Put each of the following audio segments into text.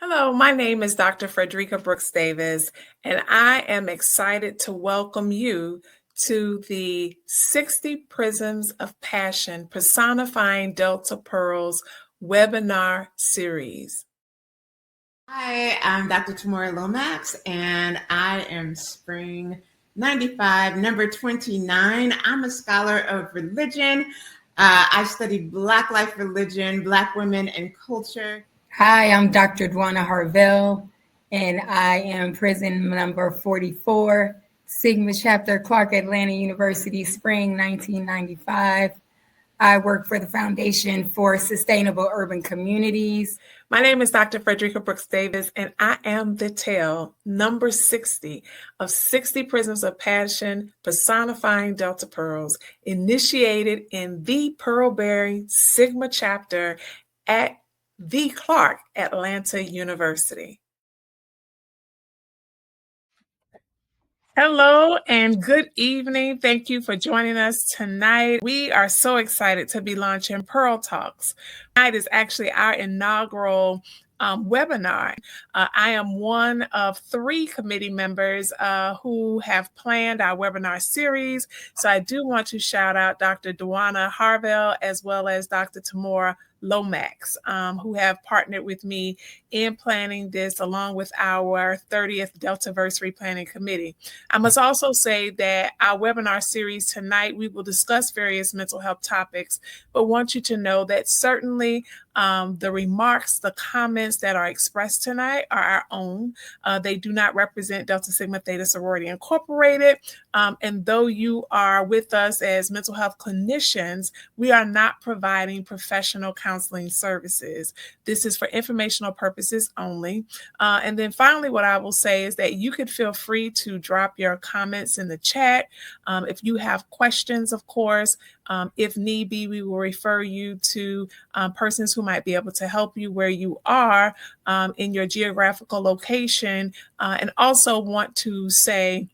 Hello, my name is Dr. Fredrica Brooks-Davis, and I am excited to welcome you to the 60 Prisms of Passion Personifying Delta Pearls webinar series. Hi, I'm Dr. Tamora Lomax, and I am Spring 95, number 29. I'm a scholar of religion. I study Black life, religion, Black women, and culture. Hi, I'm Dr. Dwana Harvell, and I am prison number 44, Sigma Chapter, Clark Atlanta University, Spring 1995. I work for the Foundation for Sustainable Urban Communities. My name is Dr. Fredrica Brooks-Davis, and I am the tale number 60 of 60 Prisms of Passion Personifying Delta Pearls, initiated in the Pearlberry Sigma Chapter at the Clark Atlanta University. Hello and good evening. Thank you for joining us tonight. We are so excited to be launching PearlTalks. Tonight is actually our inaugural webinar. I am one of 3 committee members who have planned our webinar series. So I do want to shout out Dr. Dwana Harvell as well as Dr. Tamora Lomax, who have partnered with me in planning this along with our 30th Deltaversary Planning Committee. I must also say that our webinar series tonight, we will discuss various mental health topics, but want you to know that certainly the remarks, the comments that are expressed tonight are our own. They do not represent Delta Sigma Theta Sorority Incorporated. And though you are with us as mental health clinicians, we are not providing professional counseling services. This is for informational purposes only. And then finally, what I will say is that you could feel free to drop your comments in the chat. If you have questions, of course, if need be, we will refer you to persons who might be able to help you where you are in your geographical location. And also want to say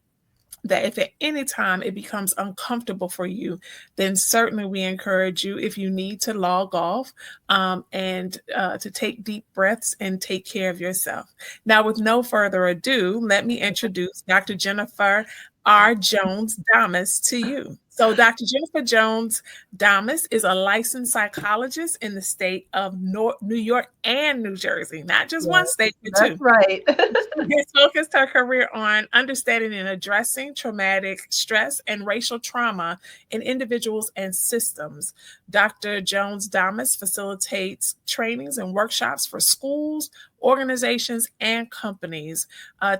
that if at any time it becomes uncomfortable for you, then certainly we encourage you, if you need to log off and to take deep breaths and take care of yourself. Now, with no further ado, let me introduce Dr. Jennifer R. Jones-Damis to you. So Dr. Jennifer Jones-Damis is a licensed psychologist in the state of New York and New Jersey, not just one state, but 2. That's right. She has focused her career on understanding and addressing traumatic stress and racial trauma in individuals and systems. Dr. Jones-Damis facilitates trainings and workshops for schools, organizations, and companies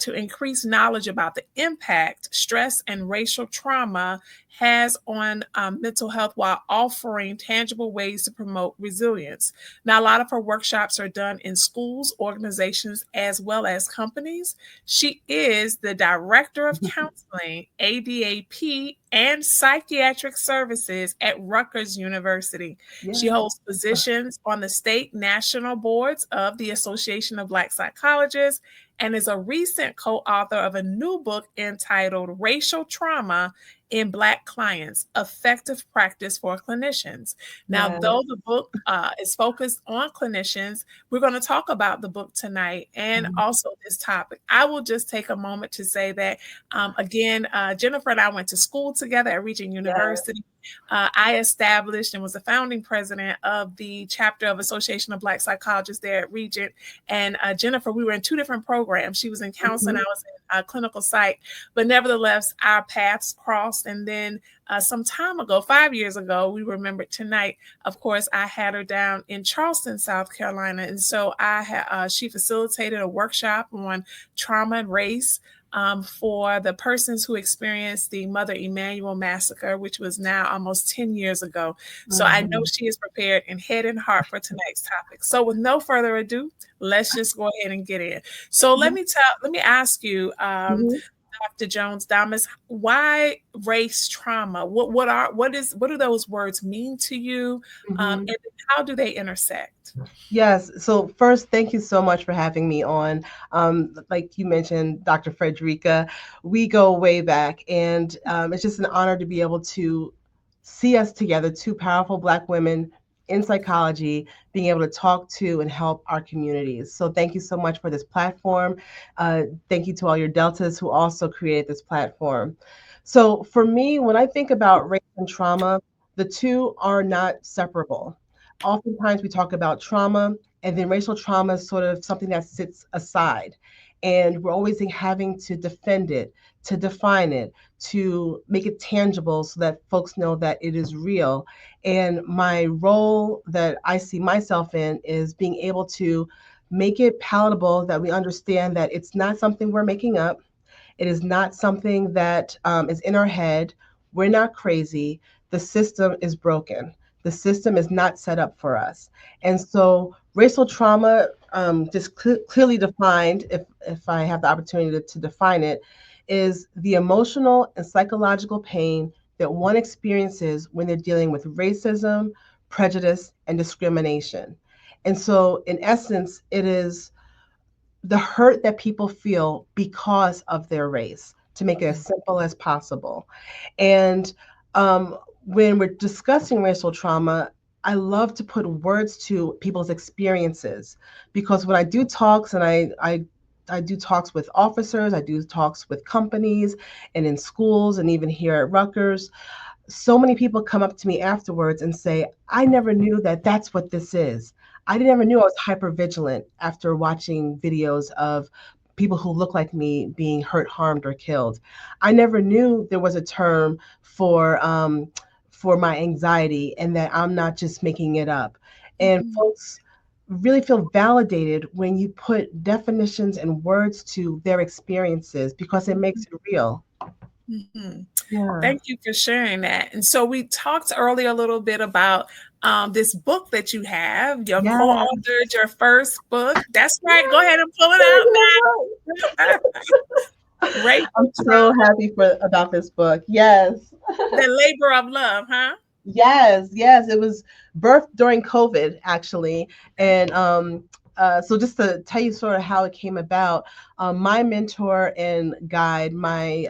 to increase knowledge about the impact stress and racial trauma has on mental health while offering tangible ways to promote resilience. Now, a lot of her workshops are done in schools, organizations, as well as companies. She is the Director of Counseling, ADAP, and Psychiatric Services at Rutgers University. Yes. She holds positions on the state national boards of the Association of Black Psychologists and is a recent co-author of a new book entitled Racial Trauma in Black Clients, Effective Practice for Clinicians. Now, though the book is focused on clinicians, we're going to talk about the book tonight and also this topic. I will just take a moment to say that, again, Jennifer and I went to school together at Regent University. I established and was the founding president of the chapter of Association of Black Psychologists there at Regent. And Jennifer, we were in 2 different programs. She was in counseling, I was in clinical psych, but nevertheless, our paths crossed. And then some time ago, 5 years ago, we remembered tonight, of course, I had her down in Charleston, South Carolina. And so she facilitated a workshop on trauma and race for the persons who experienced the Mother Emanuel massacre, which was now almost 10 years ago. So I know she is prepared in head and heart for tonight's topic. So with no further ado, let's just go ahead and get in. So let me ask you, Dr. Jones-Damis, why race trauma? What do those words mean to you? And how do they intersect? Yes. So first, thank you so much for having me on. Like you mentioned, Dr. Fredrica, we go way back, and it's just an honor to be able to see us together, 2 powerful Black women in psychology, being able to talk to and help our communities. So thank you so much for this platform. Thank you to all your Deltas who also created this platform. So for me, when I think about race and trauma, the two are not separable. Oftentimes we talk about trauma, and then racial trauma is sort of something that sits aside. And we're always having to defend it, to define it, to make it tangible so that folks know that it is real. And my role that I see myself in is being able to make it palatable, that we understand that it's not something we're making up. It is not something that is in our head. We're not crazy. The system is broken. The system is not set up for us. And so racial trauma, just clearly defined, if I have the opportunity to define it, is the emotional and psychological pain that one experiences when they're dealing with racism, prejudice, and discrimination. And so, in essence, it is the hurt that people feel because of their race, to make it as simple as possible. And when we're discussing racial trauma, I love to put words to people's experiences, because when I do talks, and I do talks with officers, I do talks with companies and in schools and even here at Rutgers, so many people come up to me afterwards and say, I never knew that that's what this is. I never knew I was hyper vigilant after watching videos of people who look like me being hurt, harmed, or killed. I never knew there was a term for my anxiety, and that I'm not just making it up. And folks really feel validated when you put definitions and words to their experiences, because it makes it real. Mm-hmm. Yeah. Thank you for sharing that. And so we talked earlier a little bit about this book that you have. You Yes. co-authored your first book. That's right. Go ahead and pull it out now. Racial I'm so Trauma, happy about this book. Yes. The Labor of Love, huh? Yes, yes. It was birthed during COVID, actually. And so just to tell you sort of how it came about, my mentor and guide, my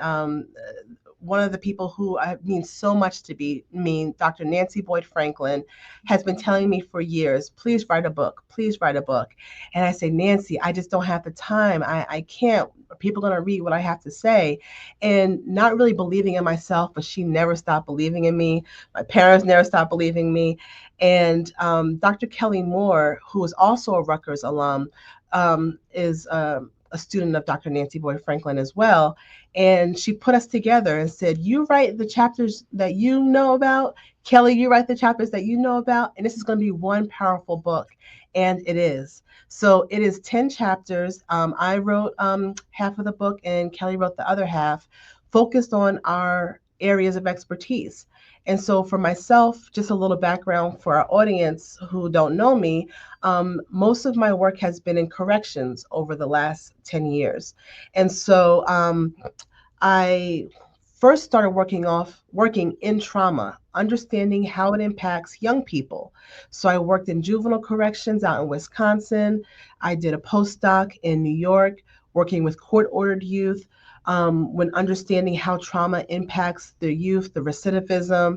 one of the people who I mean so much to me, Dr. Nancy Boyd Franklin, has been telling me for years, please write a book, please write a book. And I say, Nancy, I just don't have the time. I can't. People are going to read what I have to say. And not really believing in myself, but she never stopped believing in me. My parents never stopped believing me. And Dr. Kelly Moore, who is also a Rutgers alum, is a student of Dr. Nancy Boyd Franklin as well. And she put us together and said, you write the chapters that you know about. Kelly, you write the chapters that you know about. And this is going to be one powerful book. And it is. So it is 10 chapters. I wrote half of the book, and Kelly wrote the other half, focused on our areas of expertise. And so for myself, just a little background for our audience who don't know me, most of my work has been in corrections over the last 10 years. And so I first started working in trauma, understanding how it impacts young people. So I worked in juvenile corrections out in Wisconsin. I did a postdoc in New York, working with court-ordered youth, when understanding how trauma impacts the youth, the recidivism.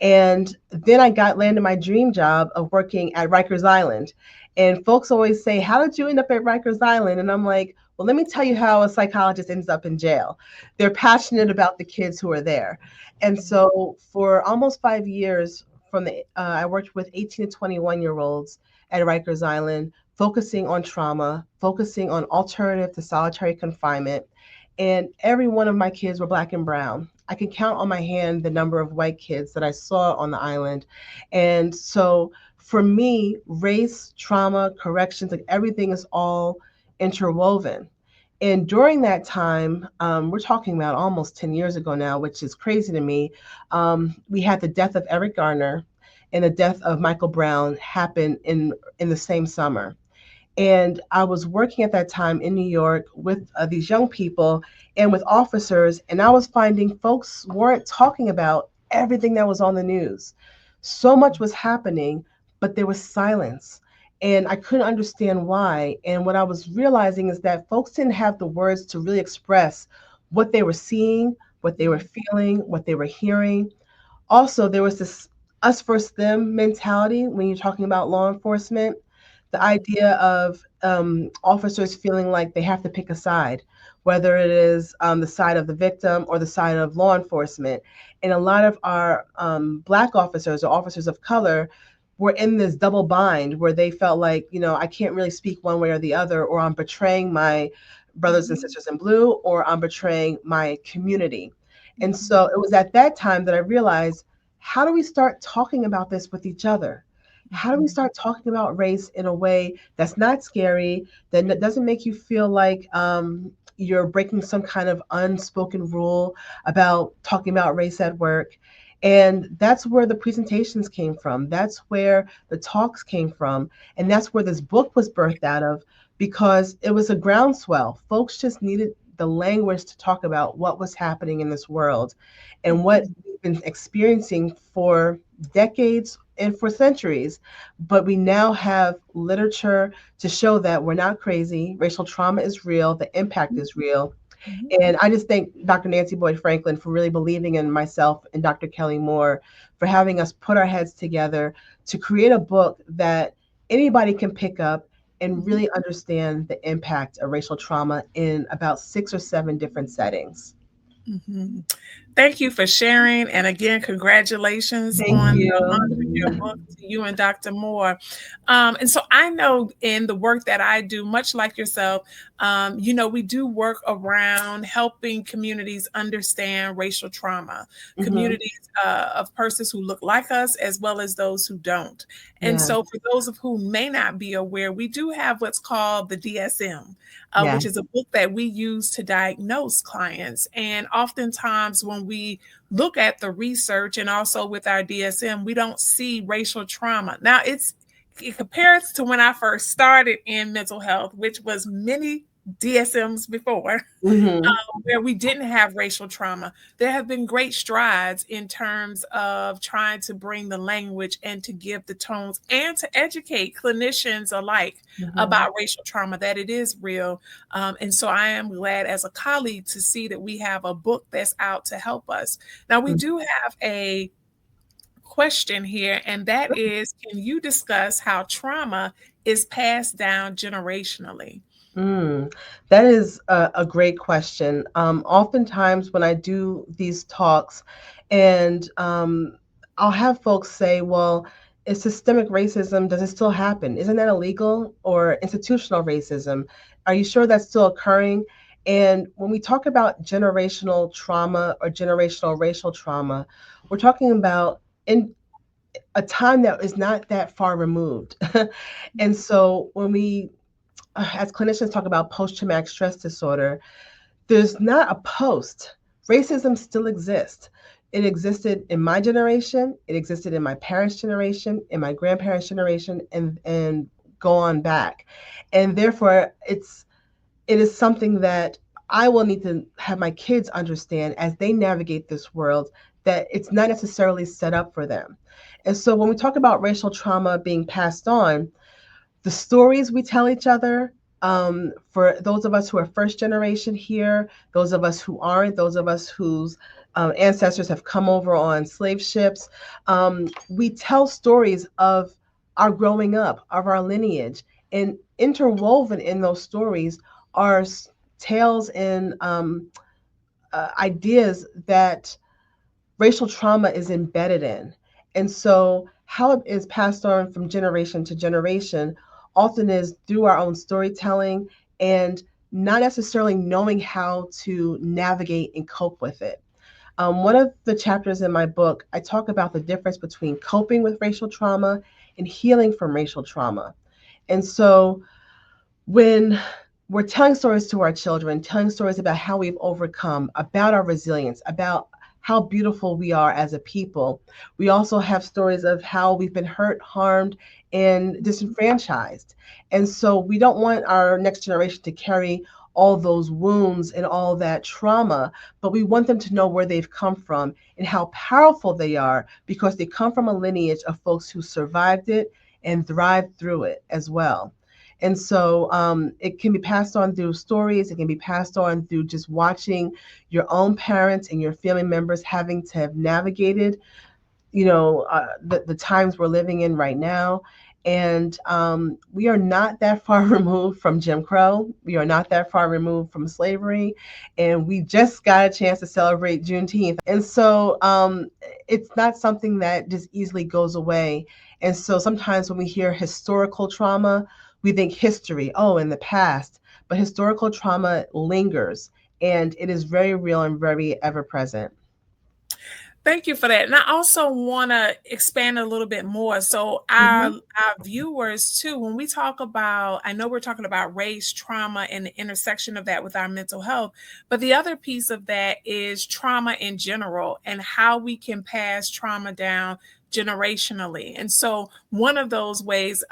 And then landed my dream job of working at Rikers Island. And folks always say, how did you end up at Rikers Island? And I'm like, well, let me tell you how a psychologist ends up in jail. They're passionate about the kids who are there. And so for almost 5 years, I worked with 18 to 21-year-olds at Rikers Island, focusing on trauma, focusing on alternative to solitary confinement. And every one of my kids were Black and brown. I can count on my hand the number of white kids that I saw on the island. And so for me, race, trauma, corrections, like everything is all interwoven. And during that time, we're talking about almost 10 years ago now, which is crazy to me. We had the death of Eric Garner and the death of Michael Brown happen in the same summer. And I was working at that time in New York with these young people and with officers, and I was finding folks weren't talking about everything that was on the news. So much was happening, but there was silence. And I couldn't understand why. And what I was realizing is that folks didn't have the words to really express what they were seeing, what they were feeling, what they were hearing. Also, there was this us versus them mentality when you're talking about law enforcement. The idea of officers feeling like they have to pick a side, whether it is the side of the victim or the side of law enforcement. And a lot of our Black officers or officers of color were in this double bind where they felt like, I can't really speak one way or the other, or I'm betraying my brothers and sisters in blue, or I'm betraying my community. And so it was at that time that I realized, how do we start talking about this with each other? How do we start talking about race in a way that's not scary, that doesn't make you feel like you're breaking some kind of unspoken rule about talking about race at work? And that's where the presentations came from. That's where the talks came from. And that's where this book was birthed out of, because it was a groundswell. Folks just needed the language to talk about what was happening in this world and what we've been experiencing for decades and for centuries. But we now have literature to show that we're not crazy. Racial trauma is real. The impact is real. And I just thank Dr. Nancy Boyd Franklin for really believing in myself and Dr. Kelly Moore for having us put our heads together to create a book that anybody can pick up and really understand the impact of racial trauma in about 6 or 7 different settings. Mm-hmm. Thank you for sharing. And again, congratulations on the launch of your book to you and Dr. Moore. And so I know in the work that I do, much like yourself, we do work around helping communities understand racial trauma, communities of persons who look like us, as well as those who don't. And so for those of who may not be aware, we do have what's called the DSM, which is a book that we use to diagnose clients. And oftentimes when we look at the research and also with our DSM, we don't see racial trauma. Now, it compares to when I first started in mental health, which was many DSMs before, where we didn't have racial trauma. There have been great strides in terms of trying to bring the language and to give the tones and to educate clinicians alike about racial trauma, that it is real. And so I am glad as a colleague to see that we have a book that's out to help us. Now, we do have a question here, and that is, can you discuss how trauma is passed down generationally? That is a great question. Oftentimes when I do these talks, and I'll have folks say, well, is systemic racism, does it still happen? Isn't that illegal? Or institutional racism? Are you sure that's still occurring? And when we talk about generational trauma or generational racial trauma, we're talking about in a time that is not that far removed. And so when we as clinicians talk about post-traumatic stress disorder, there's not a post. Racism still exists. It existed in my generation, it existed in my parents' generation, in my grandparents' generation, and go on back. And therefore, it is something that I will need to have my kids understand as they navigate this world, that it's not necessarily set up for them. And so when we talk about racial trauma being passed on, the stories we tell each other, for those of us who are first generation here, those of us who aren't, those of us whose ancestors have come over on slave ships, we tell stories of our growing up, of our lineage, and interwoven in those stories are tales and ideas that racial trauma is embedded in. And so how it is passed on from generation to generation often is through our own storytelling and not necessarily knowing how to navigate and cope with it. One of the chapters in my book, I talk about the difference between coping with racial trauma and healing from racial trauma. And so when we're telling stories to our children, telling stories about how we've overcome, about our resilience, about how beautiful we are as a people, we also have stories of how we've been hurt, harmed, and disenfranchised. And so we don't want our next generation to carry all those wounds and all that trauma, but we want them to know where they've come from and how powerful they are because they come from a lineage of folks who survived it and thrived through it as well. And so it can be passed on through stories. It can be passed on through just watching your own parents and your family members having to have navigated the times we're living in right now. And we are not that far removed from Jim Crow. We are not that far removed from slavery. And we just got a chance to celebrate Juneteenth. And so it's not something that just easily goes away. And so sometimes when we hear historical trauma, we think history, oh, in the past. But historical trauma lingers, and it is very real and very ever present. Thank you for that. And I also want to expand a little bit more. So our viewers too, when we talk about, I know we're talking about race, trauma, and the intersection of that with our mental health, but the other piece of that is trauma in general and how we can pass trauma down generationally. And so one of those ways,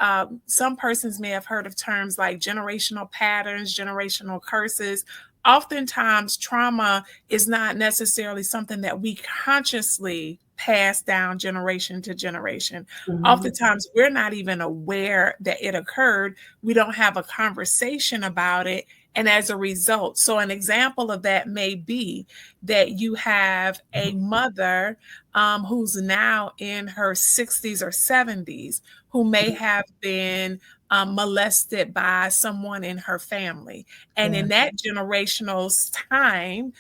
some persons may have heard of terms like generational patterns, generational curses. Oftentimes, trauma is not necessarily something that we consciously pass down generation to generation. Oftentimes, we're not even aware that it occurred. We don't have a conversation about it. And as a result, so an example of that may be that you have a mother who's now in her 60s or 70s who may have been molested by someone in her family. And in that generational time,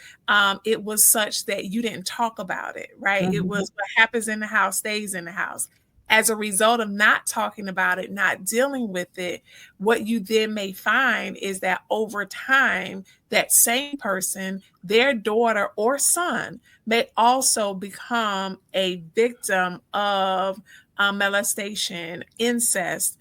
it was such that you didn't talk about it, right? It was what happens in the house stays in the house. As a result of not talking about it, not dealing with it, what you then may find is that over time, that same person, their daughter or son, may also become a victim of molestation, incest,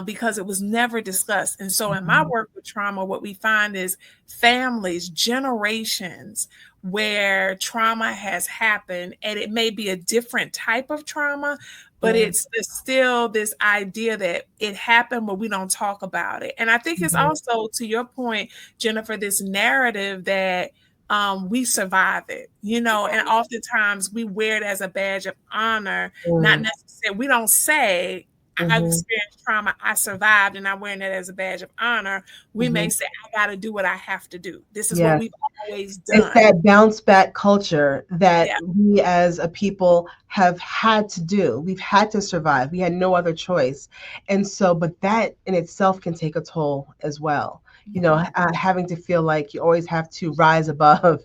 because it was never discussed. And so in my work with trauma, what we find is families, generations where trauma has happened, and it may be a different type of trauma, but it's still this idea that it happened, but we don't talk about it. And I think it's also, to your point, Jennifer, this narrative that we survive it, and oftentimes we wear it as a badge of honor, not necessarily, we don't say, I experienced trauma, I survived, and I'm wearing it as a badge of honor. We may say, I got to do what I have to do. This is what we've always done. It's that bounce back culture that we as a people have had to do. We've had to survive. We had no other choice. And so, but that in itself can take a toll as well. Having to feel like you always have to rise above.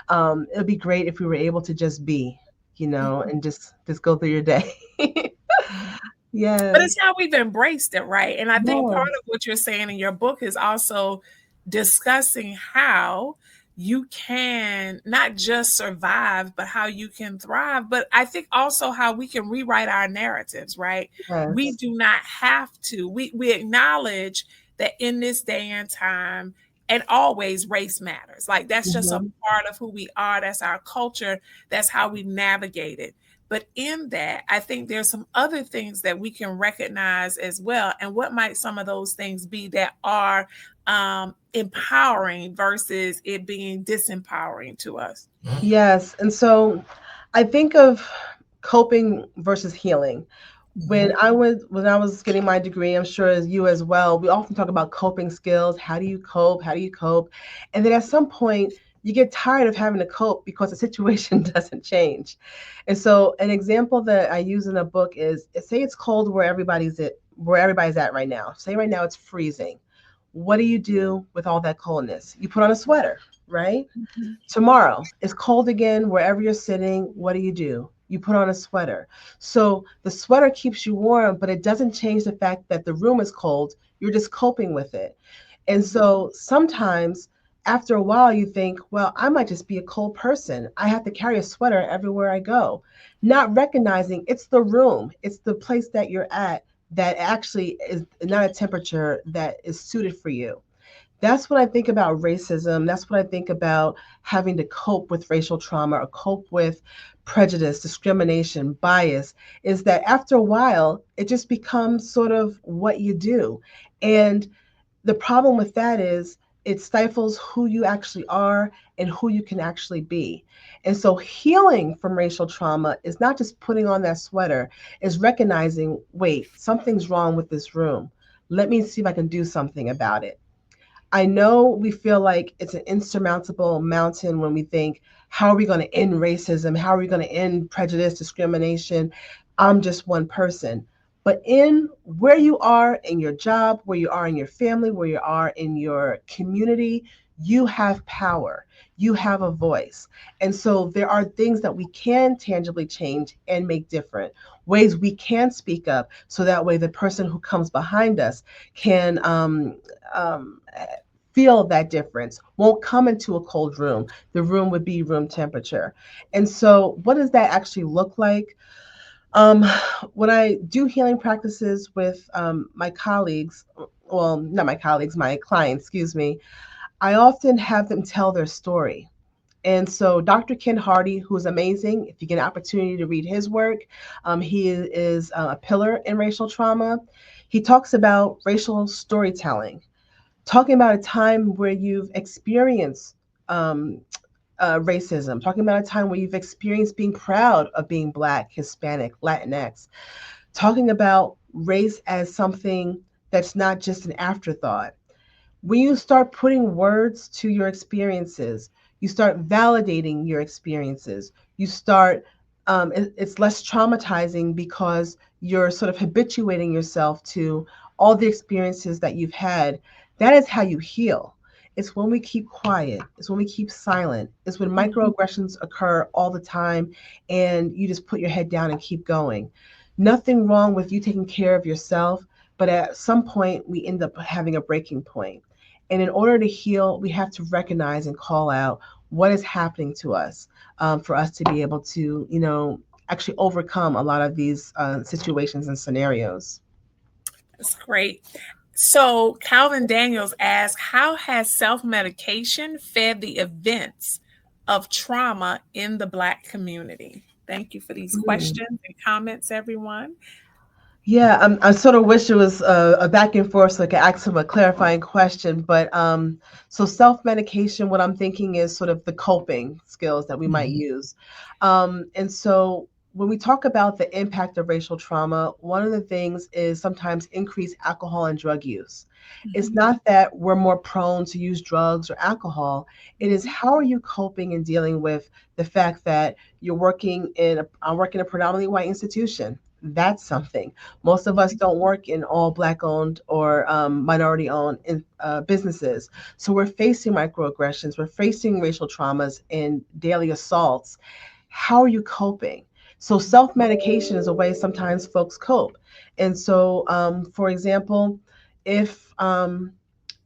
It would be great if we were able to just be, and just go through your day. Yeah. But it's how we've embraced it, right? And I think part of what you're saying in your book is also discussing how you can not just survive, but how you can thrive. But I think also how we can rewrite our narratives, right? Yes. We do not have to. We acknowledge that in this day and time, and always, race matters. Like that's just a part of who we are. That's our culture. That's how we navigate it. But in that, I think there's some other things that we can recognize as well. And what might some of those things be that are empowering versus it being disempowering to us? Yes. And so I think of coping versus healing. When I was getting my degree, I'm sure as you as well, we often talk about coping skills. How do you cope? How do you cope? And then at some point, you get tired of having to cope because the situation doesn't change. And so an example that I use in the book is, say it's cold where everybody's at right now. Say right now it's freezing. What do you do with all that coldness? You put on a sweater, right? Tomorrow it's cold again, wherever you're sitting. What do? You put on a sweater. So the sweater keeps you warm, but it doesn't change the fact that the room is cold. You're just coping with it. And so sometimes after a while, you think, well, I might just be a cold person. I have to carry a sweater everywhere I go, not recognizing it's the room, it's the place that you're at that actually is not a temperature that is suited for you. That's what I think about racism. That's what I think about having to cope with racial trauma or cope with prejudice, discrimination, bias, is that after a while, it just becomes sort of what you do. And the problem with that is, it stifles who you actually are and who you can actually be. And so healing from racial trauma is not just putting on that sweater, is recognizing, wait, something's wrong with this room. Let me see if I can do something about it. I know we feel like it's an insurmountable mountain when we think, how are we going to end racism? How are we going to end prejudice, discrimination? I'm just one person. But in where you are in your job, where you are in your family, where you are in your community, you have power. You have a voice. And so there are things that we can tangibly change and make different, ways we can speak up so that way the person who comes behind us can um, feel that difference, won't come into a cold room. The room would be room temperature. And so, what does that actually look like? Um, when I do healing practices with my colleagues, well, not my colleagues, my clients, excuse me, I often have them tell their story. And so Dr. Ken Hardy, who's amazing, if you get an opportunity to read his work, he is a pillar in racial trauma. He talks about racial storytelling, talking about a time where you've experienced um, racism, talking about a time where you've experienced being proud of being Black, Hispanic, Latinx, talking about race as something that's not just an afterthought. When you start putting words to your experiences, you start validating your experiences, you start, it's less traumatizing because you're sort of habituating yourself to all the experiences that you've had. That is how you heal. It's when we keep quiet, it's when we keep silent, it's when microaggressions occur all the time and you just put your head down and keep going. Nothing wrong with you taking care of yourself, but at some point we end up having a breaking point. And in order to heal, we have to recognize and call out what is happening to us, for us to be able to, actually overcome a lot of these situations and scenarios. That's great. So Calvin Daniels asks, how has self-medication fed the events of trauma in the Black community? Thank you for these questions and comments, everyone. Yeah, I sort of wish it was a back and forth so I could ask him a clarifying question. But so self-medication, what I'm thinking is sort of the coping skills that we might use. And so when we talk about the impact of racial trauma, one of the things is sometimes increased alcohol and drug use. It's not that we're more prone to use drugs or alcohol. It is, how are you coping and dealing with the fact that I work in a predominantly white institution. That's something. Most of us don't work in all Black owned or minority owned businesses. So we're facing microaggressions, we're facing racial traumas and daily assaults. How are you coping? So self medication is a way sometimes folks cope. And so, for example, if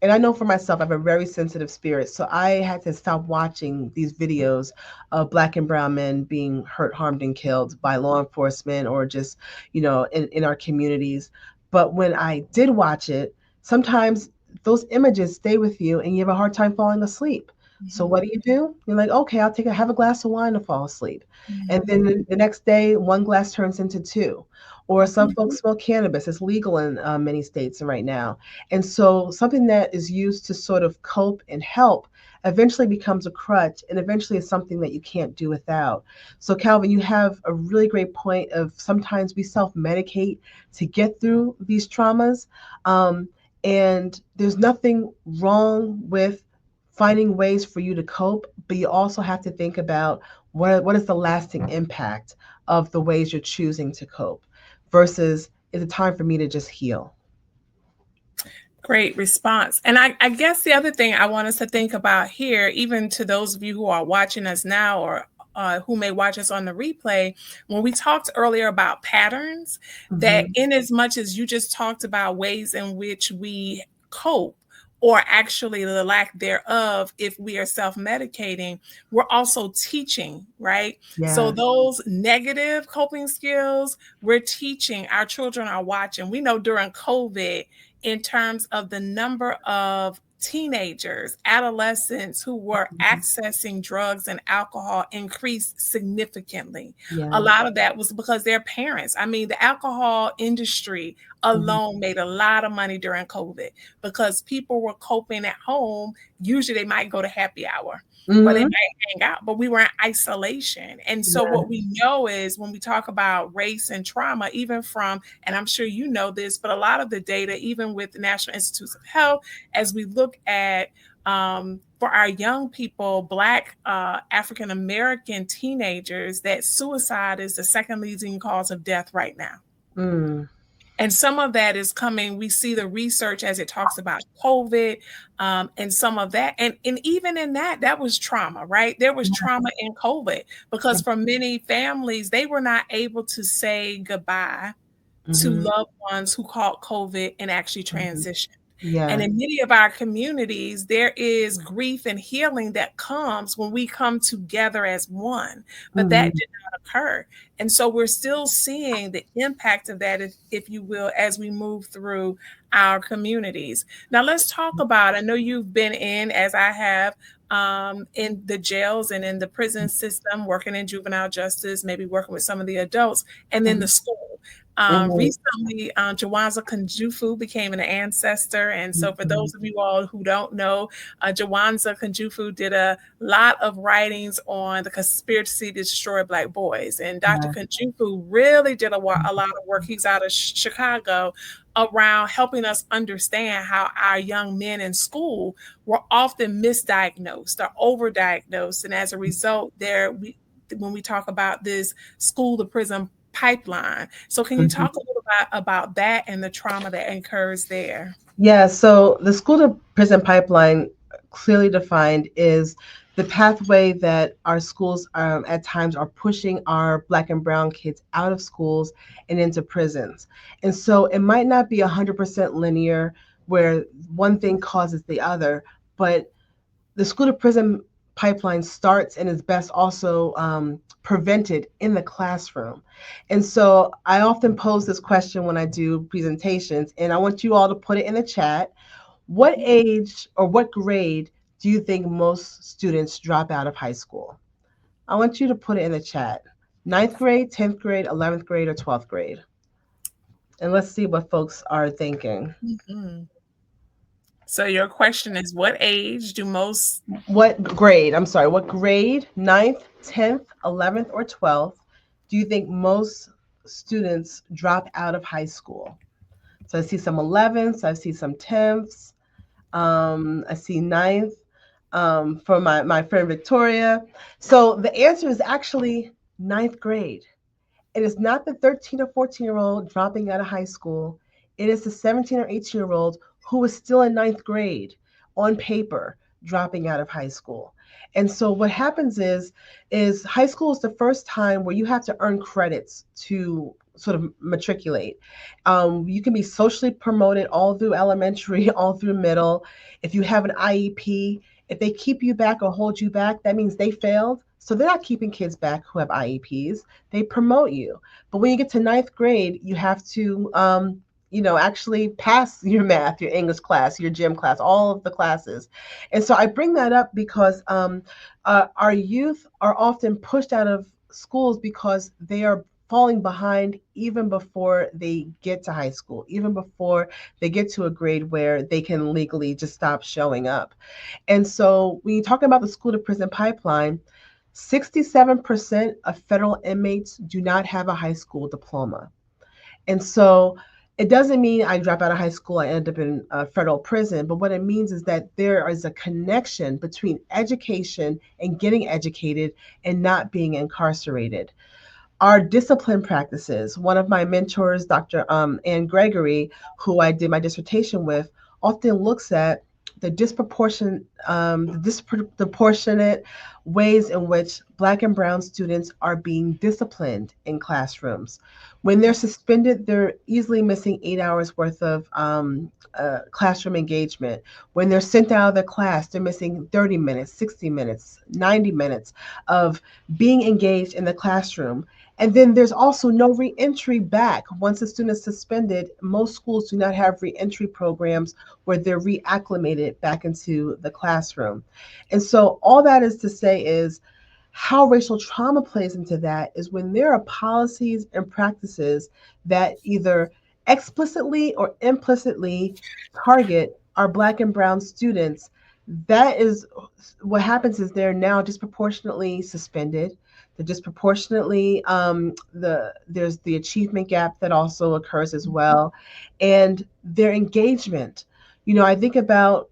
and I know for myself, I have a very sensitive spirit. So I had to stop watching these videos of Black and brown men being hurt, harmed, and killed by law enforcement or just, in our communities. But when I did watch it, sometimes those images stay with you and you have a hard time falling asleep. So what do? You're like, okay, have a glass of wine to fall asleep. And then the next day, one glass turns into two. Or some folks smoke cannabis. It's legal in many states right now. And so something that is used to sort of cope and help eventually becomes a crutch and eventually is something that you can't do without. So Calvin, you have a really great point of sometimes we self-medicate to get through these traumas. And there's nothing wrong with finding ways for you to cope, but you also have to think about what is the lasting impact of the ways you're choosing to cope versus, is it time for me to just heal? Great response. And I guess the other thing I want us to think about here, even to those of you who are watching us now or who may watch us on the replay, when we talked earlier about patterns, that in as much as you just talked about ways in which we cope, or actually the lack thereof, if we are self-medicating, we're also teaching, right? Yeah. So those negative coping skills, we're teaching, our children are watching. We know during COVID, in terms of the number of teenagers, adolescents who were accessing drugs and alcohol increased significantly. Yeah. A lot of that was because their parents, I mean, the alcohol industry alone made a lot of money during COVID because people were coping at home. Usually they might go to happy hour, or they might hang out, but we were in isolation. And so what we know is when we talk about race and trauma, even from, and I'm sure you know this, but a lot of the data, even with the National Institutes of Health, as we look look at for our young people, Black African American teenagers, that suicide is the second leading cause of death right now. Mm. And some of that is coming. We see the research as it talks about COVID and some of that. And even in that, that was trauma, right? There was trauma in COVID because for many families, they were not able to say goodbye to loved ones who caught COVID and actually transitioned. Yeah. And in many of our communities, there is grief and healing that comes when we come together as one, but that did not occur. And so we're still seeing the impact of that, if you will, as we move through our communities. Now, let's talk about, I know you've been in, as I have, in the jails and in the prison system, working in juvenile justice, maybe working with some of the adults, and then the school. Recently, Jawanza Kunjufu became an ancestor. And so for those of you all who don't know, Jawanza Kunjufu did a lot of writings on the conspiracy to destroy Black boys. And Dr. Kunjufu really did a lot of work. He's out of Chicago, around helping us understand how our young men in school were often misdiagnosed or overdiagnosed. And as a result, when we talk about this school to prison pipeline. So can you talk a little bit about that and the trauma that occurs there? Yeah, so the school to prison pipeline, clearly defined, is the pathway that our schools at times are pushing our Black and brown kids out of schools and into prisons. And so it might not be 100% linear where one thing causes the other, but the school to prison pipeline starts and is best also prevented in the classroom. And so I often pose this question when I do presentations, and I want you all to put it in the chat. What age or what grade do you think most students drop out of high school? I want you to put it in the chat. 9th grade, 10th grade, 11th grade, or 12th grade? And let's see what folks are thinking. So your question is, what age do most... What grade? I'm sorry, what grade, 9th, 10th, 11th, or 12th, do you think most students drop out of high school? So I see some 11ths, I see some 10ths, I see 9th from my friend Victoria. So the answer is actually 9th grade. It is not the 13 or 14-year-old dropping out of high school. It is the 17 or 18-year-old who is still in 9th grade on paper dropping out of high school. And so what happens is high school is the first time where you have to earn credits to sort of matriculate. You can be socially promoted all through elementary, all through middle. If you have an IEP, if they keep you back or hold you back, that means they failed. So they're not keeping kids back who have IEPs. They promote you. But when you get to 9th grade, you have to actually pass your math, your English class, your gym class, all of the classes. And so I bring that up because our youth are often pushed out of schools because they are falling behind even before they get to high school, even before they get to a grade where they can legally just stop showing up. And so when you talk about the school to prison pipeline, 67% of federal inmates do not have a high school diploma. And so it doesn't mean I drop out of high school, I end up in federal prison, but what it means is that there is a connection between education and getting educated and not being incarcerated. Our discipline practices, one of my mentors, Dr. Ann Gregory, who I did my dissertation with, often looks at the disproportionate ways in which Black and brown students are being disciplined in classrooms. When they're suspended, they're easily missing 8 hours worth of classroom engagement. When they're sent out of the class, they're missing 30 minutes, 60 minutes, 90 minutes of being engaged in the classroom. And then there's also no reentry back. Once a student is suspended, most schools do not have reentry programs where they're reacclimated back into the classroom. And so all that is to say is how racial trauma plays into that is when there are policies and practices that either explicitly or implicitly target our Black and brown students. That is what happens is they're now disproportionately suspended. They're disproportionately, there's the achievement gap that also occurs as well. And their engagement, I think about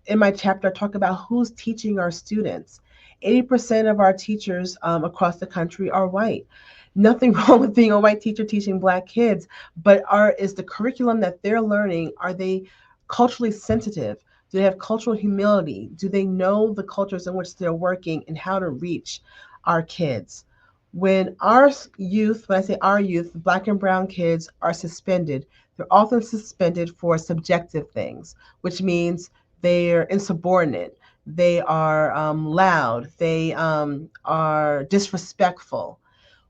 in my chapter, I talk about who's teaching our students. 80% of our teachers across the country are white. Nothing wrong with being a white teacher teaching Black kids, but is the curriculum that they're learning, are they culturally sensitive? Do they have cultural humility? Do they know the cultures in which they're working and how to reach our kids? When our youth, when I say our youth, Black and brown kids are suspended, they're often suspended for subjective things, which means they're insubordinate, they are loud, they are disrespectful.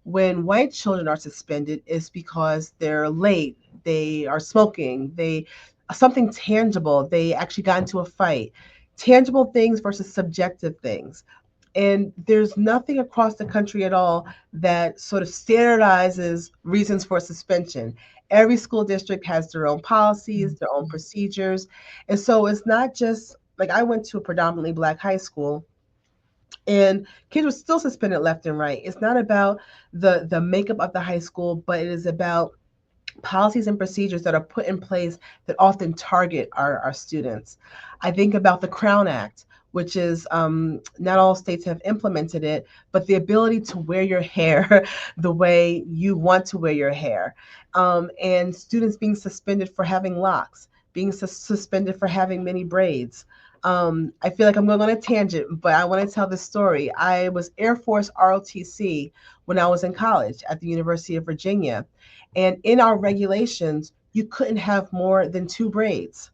When white children are suspended, it's because they're late, they are smoking, they something tangible, they actually got into a fight. Tangible things versus subjective things. And there's nothing across the country at all that sort of standardizes reasons for suspension. Every school district has their own policies, their own procedures. And so it's not just like I went to a predominantly Black high school and kids were still suspended left and right. It's not about the makeup of the high school, but it is about policies and procedures that are put in place that often target our students. I think about the Crown Act, which is not all states have implemented it, but the ability to wear your hair the way you want to wear your hair, and students being suspended for having locks, being suspended for having many braids. I feel like I'm going on a tangent, but I want to tell this story. I was Air Force ROTC when I was in college at the University of Virginia. And in our regulations, you couldn't have more than two braids.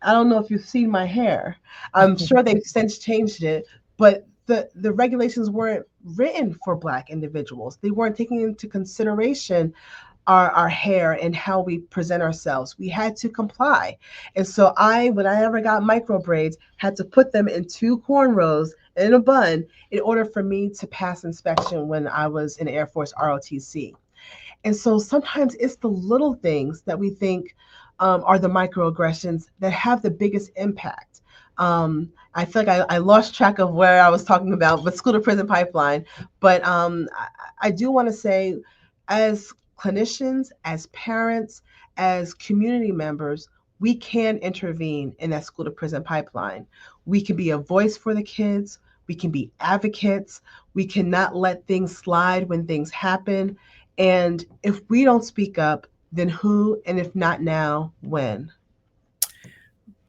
I don't know if you've seen my hair. I'm sure they've since changed it, but the regulations weren't written for Black individuals. They weren't taking into consideration our hair and how we present ourselves. We had to comply. And so when I ever got micro braids, had to put them in two cornrows in a bun in order for me to pass inspection when I was in Air Force ROTC. And so sometimes it's the little things that we think are the microaggressions that have the biggest impact. I feel like I lost track of where I was talking about, but school to prison pipeline. But I do want to say, as clinicians, as parents, as community members, we can intervene in that school to prison pipeline. We can be a voice for the kids. We can be advocates. We cannot let things slide when things happen. And if we don't speak up, then who? And if not now, when?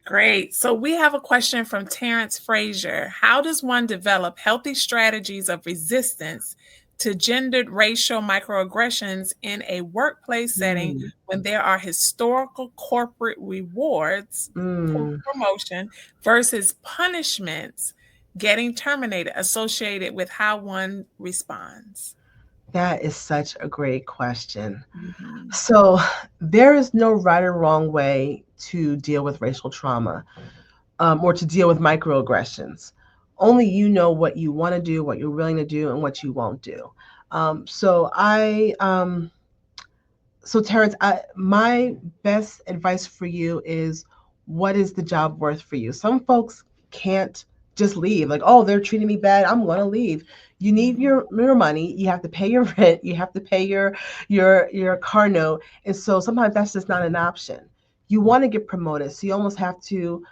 Great. So we have a question from Terrence Frazier. How does one develop healthy strategies of resistance to gendered racial microaggressions in a workplace setting when there are historical corporate rewards for promotion versus punishments getting terminated associated with how one responds? That is such a great question. So there is no right or wrong way to deal with racial trauma or to deal with microaggressions. Only you know what you want to do, what you're willing to do, and what you won't do. So Terrence, my best advice for you is, what is the job worth for you? Some folks can't just leave. Like, oh, they're treating me bad, I'm going to leave. You need your money. You have to pay your rent. You have to pay your car note. And so sometimes that's just not an option. You want to get promoted, so you almost have to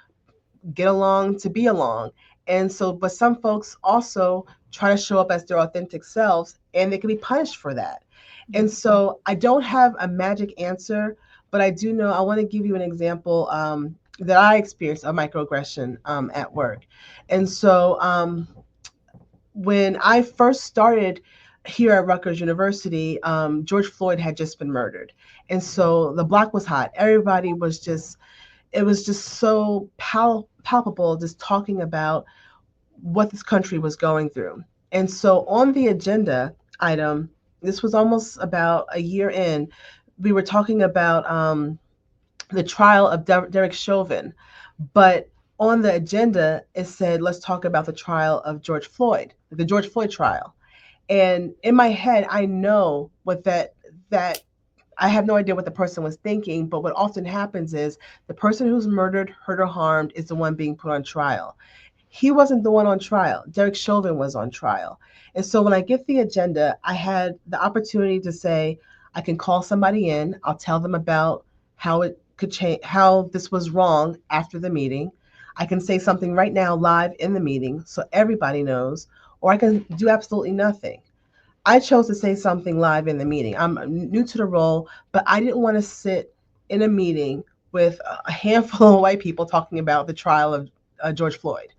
get along to be along. And so, but some folks also try to show up as their authentic selves, and they can be punished for that. And so I don't have a magic answer, but I do know I want to give you an example that I experienced a microaggression at work. And so when I first started here at Rutgers University, George Floyd had just been murdered. And so the block was hot. Everybody was just, it was just so palpable just talking about what this country was going through. And so on the agenda item, this was almost about a year in, we were talking about the trial of Derek Chauvin. But on the agenda, it said, let's talk about the trial of George Floyd, the George Floyd trial. And in my head, I know what that I have no idea what the person was thinking, but what often happens is the person who's murdered, hurt, or harmed is the one being put on trial. He wasn't the one on trial. Derek Chauvin was on trial. And so when I get the agenda, I had the opportunity to say, I can call somebody in, I'll tell them about how it could change, how this was wrong after the meeting. I can say something right now live in the meeting so everybody knows, or I can do absolutely nothing. I chose to say something live in the meeting. I'm new to the role, but I didn't want to sit in a meeting with a handful of white people talking about the trial of George Floyd.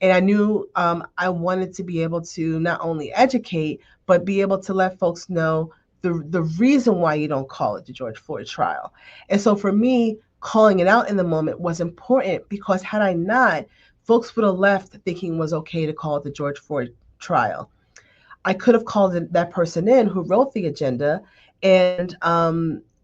And I knew I wanted to be able to not only educate, but be able to let folks know the reason why you don't call it the George Floyd trial. And so for me, calling it out in the moment was important, because had I not, folks would have left thinking it was okay to call it the George Floyd trial. I could have called that person in who wrote the agenda, and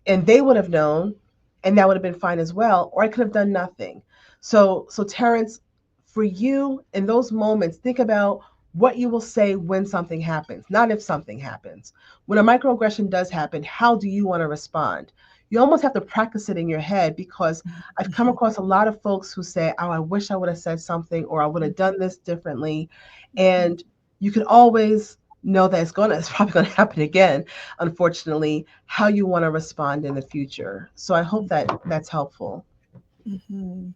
they would have known, and that would have been fine as well. Or I could have done nothing. So Terrence, for you in those moments, think about what you will say when something happens, not if something happens. When a microaggression does happen, how do you want to respond? You almost have to practice it in your head, because I've come across a lot of folks who say, "Oh, I wish I would have said something, or I would have done this differently," and you can always know that it's probably going to happen again, unfortunately, how you want to respond in the future. So I hope that that's helpful. Mm-hmm.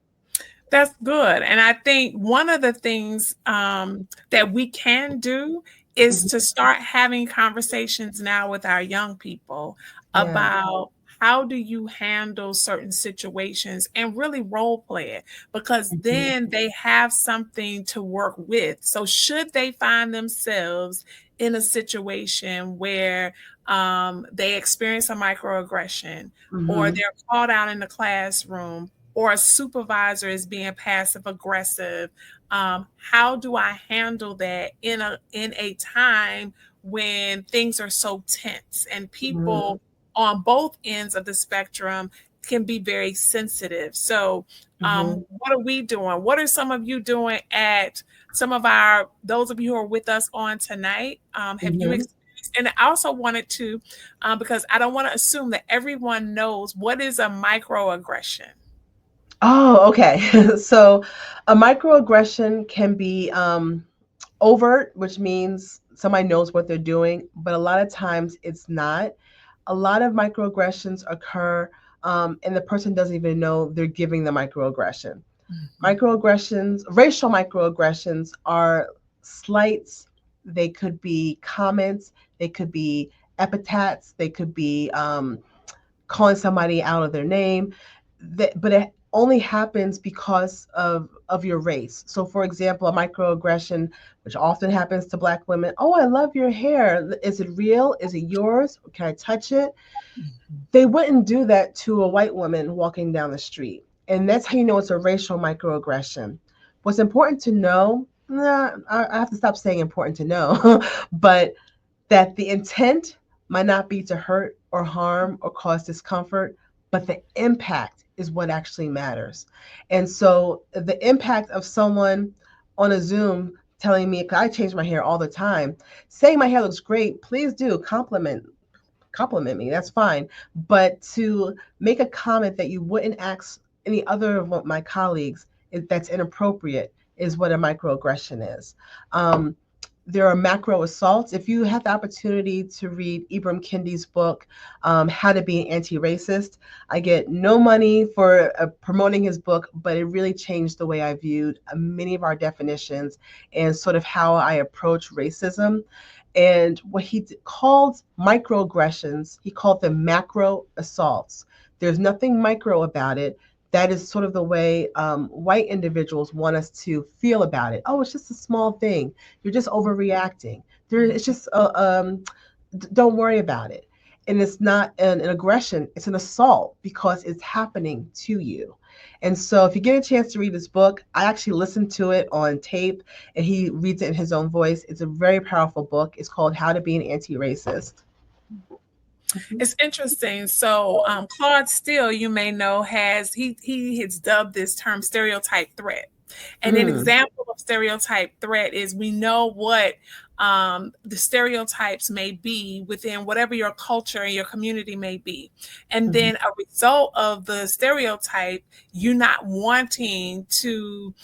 That's good. And I think one of the things that we can do is to start having conversations now with our young people about how do you handle certain situations, and really role play it, because then they have something to work with. So should they find themselves in a situation where they experience a microaggression, or they're called out in the classroom, or a supervisor is being passive aggressive, how do I handle that in a time when things are so tense and people on both ends of the spectrum can be very sensitive? So what are we doing? What are some of you doing at some of those of you who are with us on tonight? Have you experienced? And I also wanted to, because I don't want to assume that everyone knows, what is a microaggression? Oh, okay. So a microaggression can be overt, which means somebody knows what they're doing, but a lot of times it's not. A lot of microaggressions occur, and the person doesn't even know they're giving the microaggression. Microaggressions, racial microaggressions, are slights. They could be comments, they could be epithets, they could be calling somebody out of their name. But it only happens because of your race. So, for example, a microaggression, which often happens to Black women: "Oh, I love your hair. Is it real? Is it yours? Can I touch it?" They wouldn't do that to a white woman walking down the street. And that's how you know it's a racial microaggression. What's important to know, I have to stop saying important to know, but that the intent might not be to hurt or harm or cause discomfort, but the impact is what actually matters. And so the impact of someone on a Zoom telling me, 'cause I change my hair all the time, saying my hair looks great, please do compliment me, that's fine. But to make a comment that you wouldn't ask any other of my colleagues, that's inappropriate, is what a microaggression is. There are macro assaults. If you have the opportunity to read Ibram Kendi's book, How to Be an Anti-Racist, I get no money for promoting his book, but it really changed the way I viewed many of our definitions and sort of how I approach racism. And what he called microaggressions, he called them macro assaults. There's nothing micro about it. That is sort of the way white individuals want us to feel about it. Oh, it's just a small thing. You're just overreacting. It's just, don't worry about it. And it's not an aggression, it's an assault, because it's happening to you. And so if you get a chance to read this book, I actually listened to it on tape, and he reads it in his own voice. It's a very powerful book. It's called How to Be an Anti-Racist. It's interesting. So Claude Steele, you may know, has dubbed this term stereotype threat. And an example of stereotype threat is, we know what the stereotypes may be within whatever your culture and your community may be. And then a result of the stereotype, you not wanting to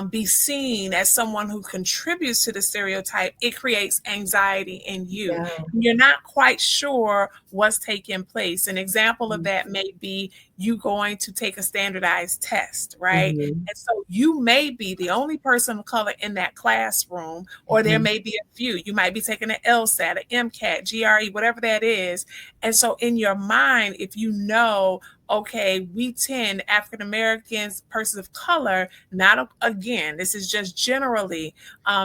be seen as someone who contributes to the stereotype, it creates anxiety in you. Yeah. You're not quite sure what's taking place. An example of that may be you going to take a standardized test, right? Mhm. And so you may be the only person of color in that classroom, or there may be a few. You might be taking an LSAT, an MCAT, GRE, whatever that is. And so in your mind, if you know, okay, we tend, African Americans, persons of color, not again, this is just generally,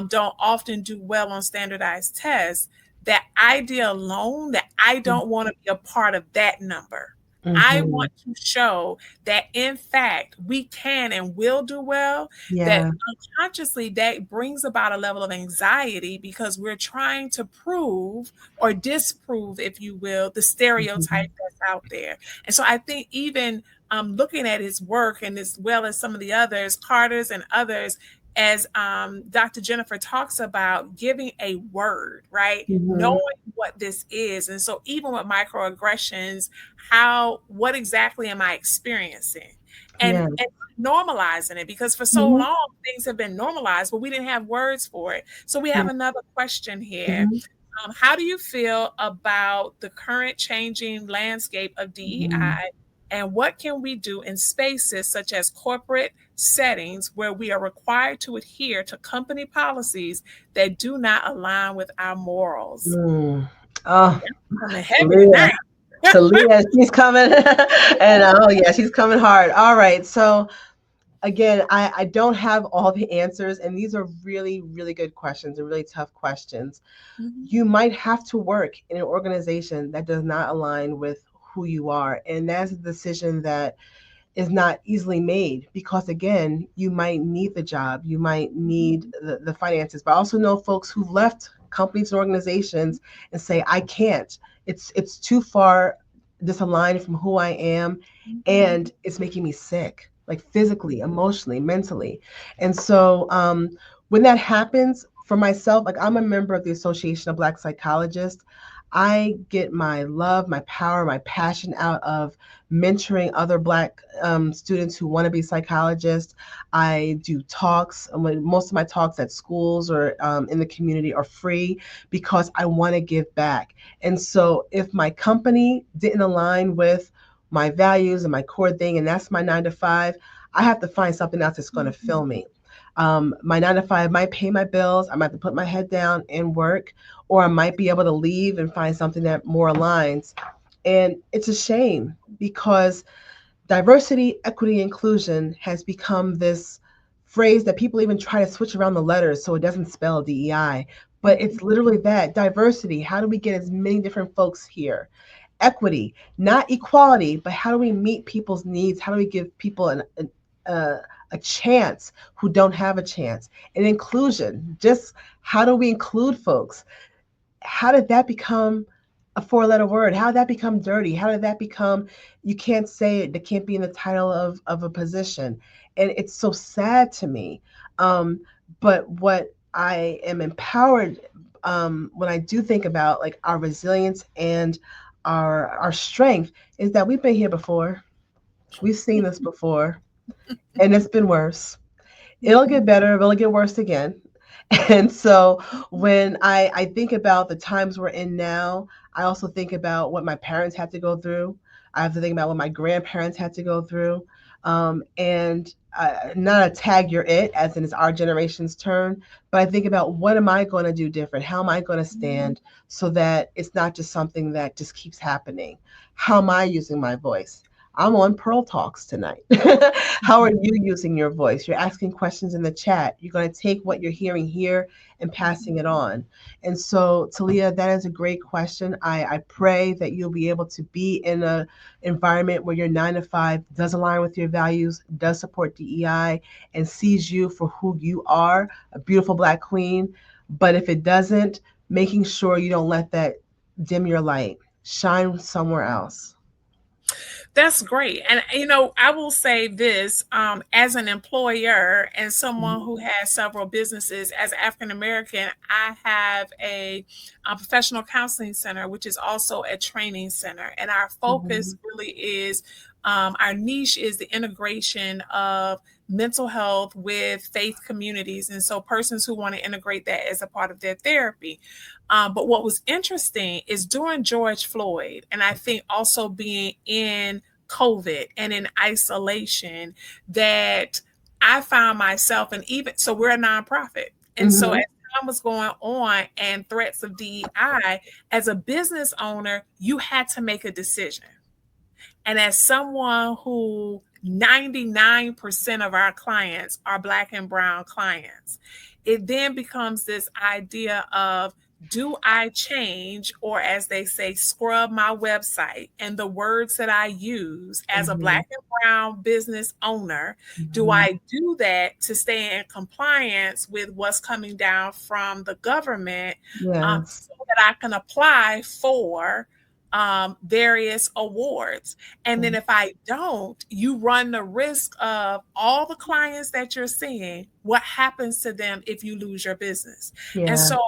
don't often do well on standardized tests, that idea alone, that I don't want to be a part of that number. I want to show that, in fact, we can and will do well, that Yeah. unconsciously that brings about a level of anxiety because we're trying to prove or disprove, if you will, the stereotype that's out there. And so I think even looking at his work, and as well as some of the others, Carter's and others, as Dr. Jennifer talks about, giving a word, right? Knowing what this is. And so even with microaggressions, what exactly am I experiencing? And normalizing it, because for so long things have been normalized, but we didn't have words for it. So we have another question here. How do you feel about the current changing landscape of DEI, and what can we do in spaces such as corporate settings where we are required to adhere to company policies that do not align with our morals? Oh, Coming heavy tonight. Talia, she's coming. And oh yeah, she's coming hard. All right. So again, I don't have all the answers, and these are really, really good questions and really tough questions. You might have to work in an organization that does not align with who you are. And that's a decision that is not easily made, because again, you might need the job, you might need the finances. But I also know folks who've left companies and organizations and say, I can't. It's too far disaligned from who I am, and it's making me sick, like physically, emotionally, mentally. And so when that happens, for myself, like I'm a member of the Association of Black Psychologists. I get my love, my power, my passion out of mentoring other Black students who want to be psychologists. I do talks. Most of my talks at schools or in the community are free, because I want to give back. And so if my company didn't align with my values and my core thing, and that's my 9 to 5, I have to find something else that's going to fill me. My 9 to 5 might pay my bills. I might have to put my head down and work, or I might be able to leave and find something that more aligns. And it's a shame, because diversity, equity, inclusion has become this phrase that people even try to switch around the letters so it doesn't spell DEI. But it's literally that diversity. How do we get as many different folks here? Equity, not equality, but how do we meet people's needs? How do we give people a chance who don't have a chance? And inclusion, just how do we include folks? How did that become a 4-letter word? How did that become dirty? How did that become, you can't say it, that can't be in the title of a position? And it's so sad to me. But what I am empowered when I do think about like our resilience and our strength is that we've been here before. We've seen this before, and it's been worse. It'll get better, but it'll get worse again. And so when I think about the times we're in now, I also think about what my parents had to go through. I have to think about what my grandparents had to go through. And not a tag you're it, as in it's our generation's turn, but I think about, what am I going to do different? How am I going to stand so that it's not just something that just keeps happening? How am I using my voice? I'm on PearlTalks tonight. How are you using your voice? You're asking questions in the chat. You're going to take what you're hearing here and passing it on. And so, Talia, that is a great question. I pray that you'll be able to be in an environment where your 9 to 5 does align with your values, does support DEI, and sees you for who you are, a beautiful Black queen. But if it doesn't, making sure you don't let that dim your light. Shine somewhere else. That's great. And, I will say this, as an employer and someone who has several businesses, as African American, I have a professional counseling center, which is also a training center. And our focus really is, our niche is the integration of mental health with faith communities. And so persons who want to integrate that as a part of their therapy. But what was interesting is during George Floyd, and I think also being in COVID and in isolation, that I found myself, and even so, we're a nonprofit. And so as time was going on and threats of DEI, as a business owner, you had to make a decision. And as someone who 99% of our clients are Black and Brown clients, it then becomes this idea of, do I change, or as they say, scrub my website and the words that I use as a Black and Brown business owner? Do I do that to stay in compliance with what's coming down from the government, so that I can apply for various awards? And then if I don't, you run the risk of all the clients that you're seeing, what happens to them if you lose your business? And so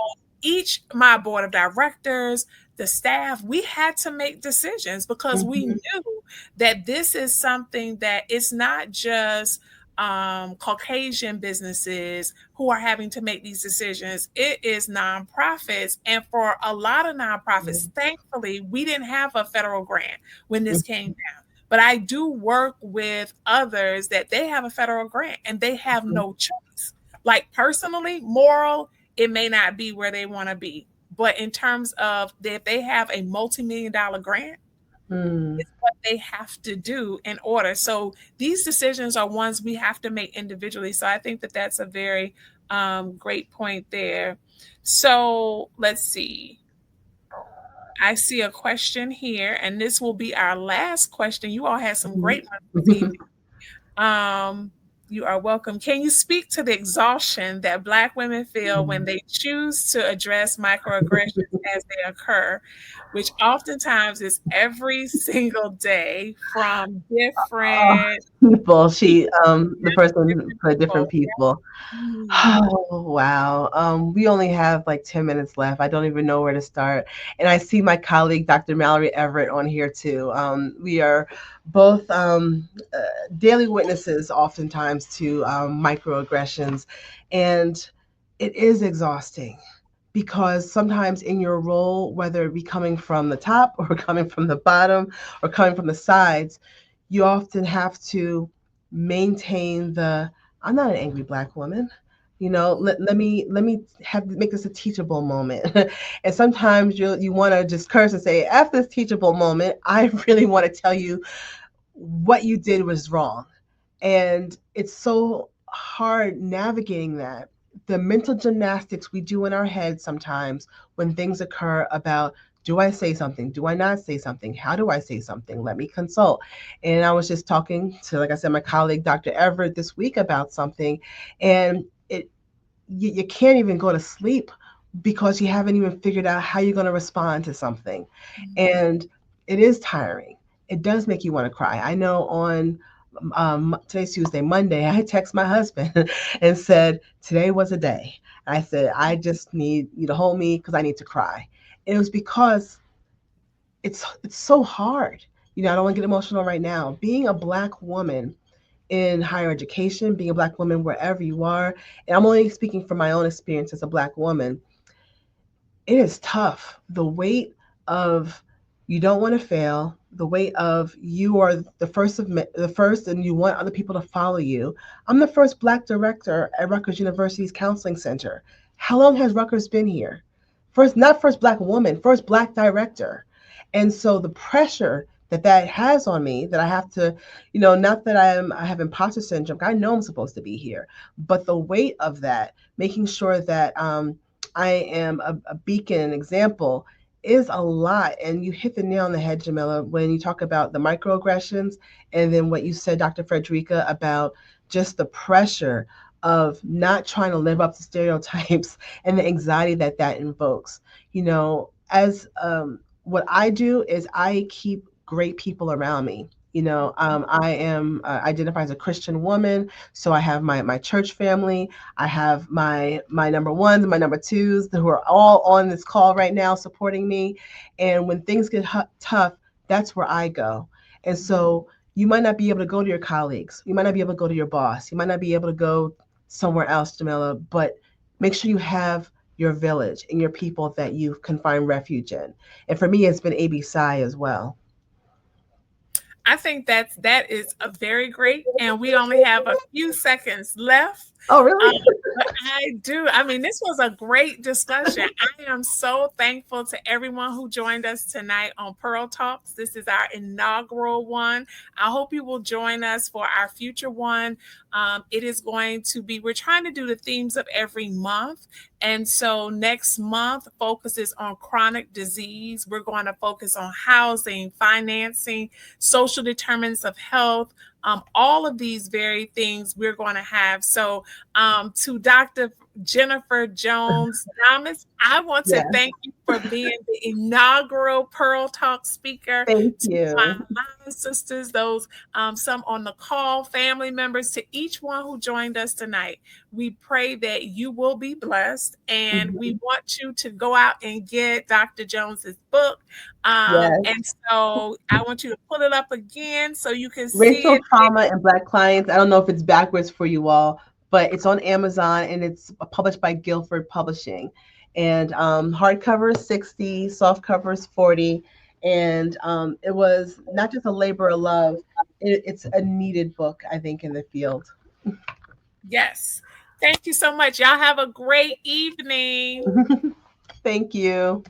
my board of directors, the staff, we had to make decisions because we knew that this is something that it's not just Caucasian businesses who are having to make these decisions. It is nonprofits. And for a lot of nonprofits, thankfully, we didn't have a federal grant when this came down. But I do work with others that they have a federal grant and they have no choice. Like personally, moral, it may not be where they want to be. But in terms of if they have a multi-million-dollar grant, it's what they have to do in order. So these decisions are ones we have to make individually. So I think that that's a very great point there. So let's see. I see a question here, and this will be our last question. You all had some great ones this evening. You are welcome. Can you speak to the exhaustion that Black women feel when they choose to address microaggressions as they occur, which oftentimes is every single day from different people? The person put different people. Oh, wow. We only have like 10 minutes left. I don't even know where to start. And I see my colleague, Dr. Mallory Everett, on here too. We are both daily witnesses oftentimes to microaggressions. And it is exhausting because sometimes in your role, whether it be coming from the top or coming from the bottom or coming from the sides, you often have to maintain I'm not an angry Black woman. Let me make this a teachable moment. And sometimes you want to just curse and say, "F this teachable moment." I really want to tell you what you did was wrong. And it's so hard navigating that. The mental gymnastics we do in our heads sometimes when things occur about, do I say something? Do I not say something? How do I say something? Let me consult. And I was just talking to, like I said, my colleague, Dr. Everett, this week about something. And you can't even go to sleep because you haven't even figured out how you're going to respond to something. And it is tiring. It does make you want to cry. I know on today's Tuesday, Monday, I text my husband and said, today was a day. I said, I just need you to hold me because I need to cry. And it was because it's so hard. I don't want to get emotional right now. Being a Black woman in higher education, being a Black woman wherever you are, and I'm only speaking from my own experience as a Black woman, it is tough. The weight of you don't want to fail, the weight of you are the first and you want other people to follow you. I'm the first Black director at Rutgers University's Counseling Center. How long has Rutgers been here? Not first Black woman, first Black director. And so the pressure that has on me, that I have to, not that I have imposter syndrome. I know I'm supposed to be here, but the weight of that, making sure that I am a beacon, an example, is a lot. And you hit the nail on the head, Jamila, when you talk about the microaggressions, and then what you said, Dr. Fredrica, about just the pressure of not trying to live up to stereotypes and the anxiety that invokes. As what I do is I keep great people around me. I am identify as a Christian woman, so I have my church family. I have my number ones and my number twos who are all on this call right now supporting me. And when things get tough, that's where I go. And so you might not be able to go to your colleagues. You might not be able to go to your boss. You might not be able to go somewhere else, Jamila, but make sure you have your village and your people that you can find refuge in. And for me, it's been AB Psi as well. I think that is a very great, and we only have a few seconds left. Oh, really? But I do. I mean, this was a great discussion. I am so thankful to everyone who joined us tonight on Pearl Talks. This is our inaugural one. I hope you will join us for our future one. It is going to be, we're trying to do the themes of every month. And so next month focuses on chronic disease. We're going to focus on housing, financing, social determinants of health, all of these very things we're going to have. So to Dr. Jennifer Jones-Damis, I want to thank you for being the inaugural Pearl Talk speaker. Thank you. My sisters, those some on the call, family members, to each one who joined us tonight. We pray that you will be blessed, and we want you to go out and get Dr. Jones's book. And so I want you to pull it up again so you can see Racial it. Trauma and Black Clients. I don't know if it's backwards for you all, but it's on Amazon and it's published by Guilford Publishing. And hardcover is $60, soft cover is $40. And it was not just a labor of love, it's a needed book, I think, in the field. Yes. Thank you so much. Y'all have a great evening. Thank you.